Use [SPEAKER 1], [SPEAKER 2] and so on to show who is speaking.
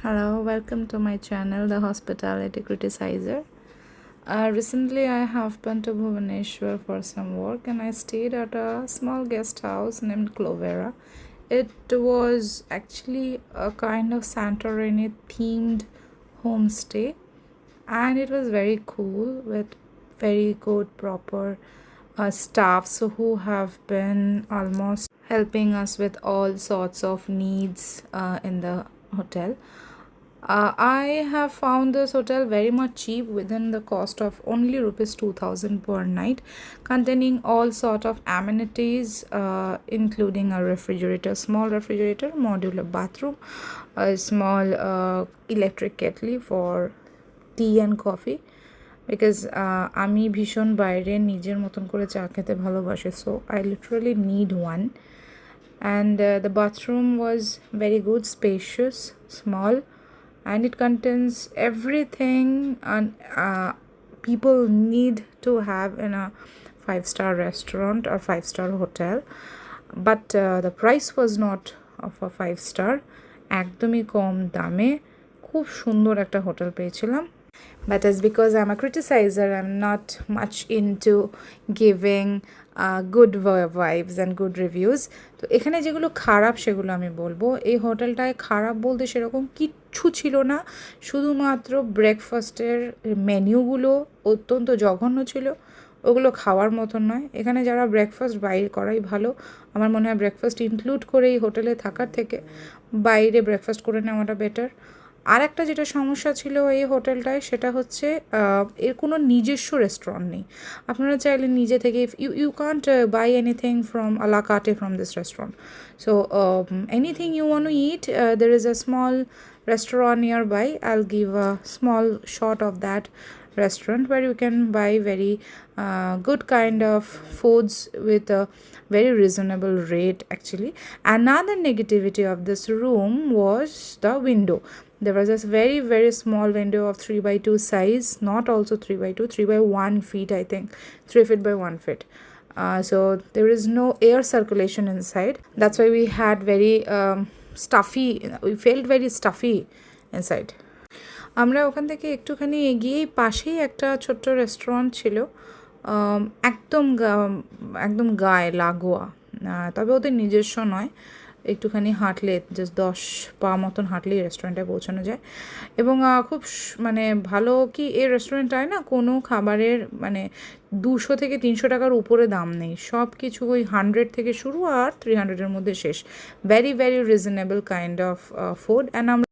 [SPEAKER 1] Hello, welcome to my channel, The Hospitality Criticizer. Recently, I have been to Bhubaneswar for some work and I stayed at a small guest house named Clovera. It was actually a kind of Santorini themed homestay and it was very cool with very good, proper staffs who have been almost helping us with all sorts of needs in the hotel. I have found this hotel very much cheap within the cost of only rupees 2000 per night, containing all sort of amenities, including a refrigerator, small refrigerator, modular bathroom, a small electric kettle for tea and coffee. Because আমি ভীষণ বাইরে নিজের মতন করে চা খেতে ভালোবাসি, so I literally need one. And the bathroom was very good, spacious, small, and it contains everything and people need to have in a 5-star restaurant or 5-star hotel. But the price was not of a 5-star. একদমই কম দামে খুব সুন্দর একটা hotel পেয়েছিলাম. But as because I'm a criticizer, I'm not much into giving good vibes and good reviews. তো এখানে যেগুলো খারাপ সেগুলো আমি বলবো. এই হোটেলটায় খারাপ বলতে সেরকম কিচ্ছু ছিল না, শুধুমাত্র ব্রেকফাস্টের মেনুগুলো অত্যন্ত জঘন্য ছিল, ওগুলো খাওয়ার মতন নয়. এখানে যারা ব্রেকফাস্ট বাইরে করাই ভালো. আমার মনে হয় ব্রেকফাস্ট ইনক্লুড করে এই হোটেলে থাকার থেকে বাইরে ব্রেকফাস্ট করে নেওয়াটা বেটার. আর একটা যেটা সমস্যা ছিল এই হোটেলটায় সেটা হচ্ছে এর কোনো নিজস্ব রেস্টুরেন্ট নেই. আপনারা চাইলে নিজে থেকে you can't buy anything from a la carte from this restaurant. So anything you want to eat, there is a small restaurant nearby. I'll give a small shot of that restaurant where you can buy very good kind of foods with a very reasonable rate actually. Another negativity of this room was the window. There was a very small window of 3x2 size, not also 3x2, 3x1 feet, I think 3 feet by 1 feet. So there is no air circulation inside. That's why we had very stuffy, we felt very stuffy inside. আমরা ওখান থেকে একটুখানি এগিয়েই পাশেই একটা ছোট্ট restaurant ছিল, একদম গায়ে লাগোয়া, তবে ওদের নিজস্ব নয়. একটুখানি হাঁটলে জাস্ট 10 পা মতন হাঁটলেই রেস্টুরেন্টে পৌঁছানো যায়. এবং খুব মানে ভালো কি এই রেস্টুরেন্টটায় না কোনো খাবারের মানে 200 থেকে 300 টাকার উপরে দাম নেই. সব কিছু ওই 100 থেকে শুরু আর 300-এর মধ্যে শেষ. Very reasonable kind of food. And আমরা